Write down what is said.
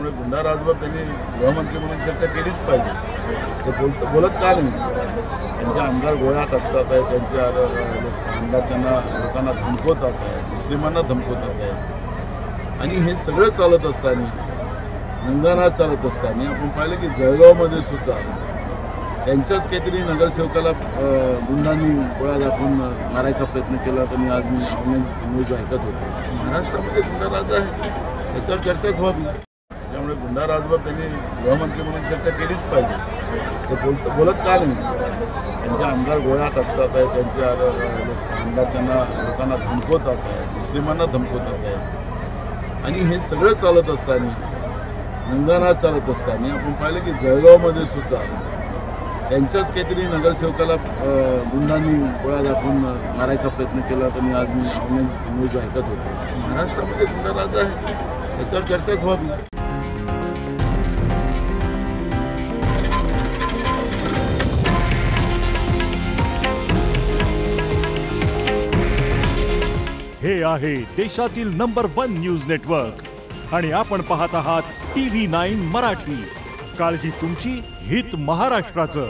त्यामुळे गुंडा राजवर त्यांनी गृहमंत्री म्हणून चर्चा केलीच पाहिजे. ते बोलत का नाही? त्यांचे आमदार गोळ्या टाकतात आहे, त्यांचे आमदार त्यांना लोकांना धमकवतात आहे, मुस्लिमांना धमकवतात आहे. आणि हे सगळं चालत असताना, निंदनात चालत असताना आपण पाहिलं की जळगावमध्ये सुद्धा त्यांच्याच काहीतरी नगरसेवकाला गुंडांनी गोळ्या दाखवून मारायचा प्रयत्न केला. तर आज मी ऑनलाईन न्यूज ऐकत होतो. महाराष्ट्रामध्ये गुंडाराज आहे, याच्यावर चर्चाच व्हावी. त्यामुळे गुंडा राजवर त्यांनी गृहमंत्री म्हणून चर्चा केलीच पाहिजे. ते बोलत का नाही? त्यांचे आमदार गोळ्या टाकतात आहे, त्यांचे आमदार त्यांना लोकांना धमकवतात आहे, मुस्लिमांना धमकवतात आहे. आणि हे सगळं चालत असताना, निंदनात चालत असताना आपण पाहिलं की जळगावमध्ये सुद्धा त्यांच्याच काहीतरी नगरसेवकाला गुंडांनी गोळ्या दाखवून मारायचा प्रयत्न केला. तर आज मी ऑनलाईन न्यूज ऐकत होतो. महाराष्ट्रामध्ये गुंडाराज आहे, याच्यावर चर्चाच व्हावी. हे आहे देशातील नंबर 1 न्यूज नेटवर्क आणि आपण पाहत आहात TV9 मराठी. काळजी तुमची, हित महाराष्ट्राचं.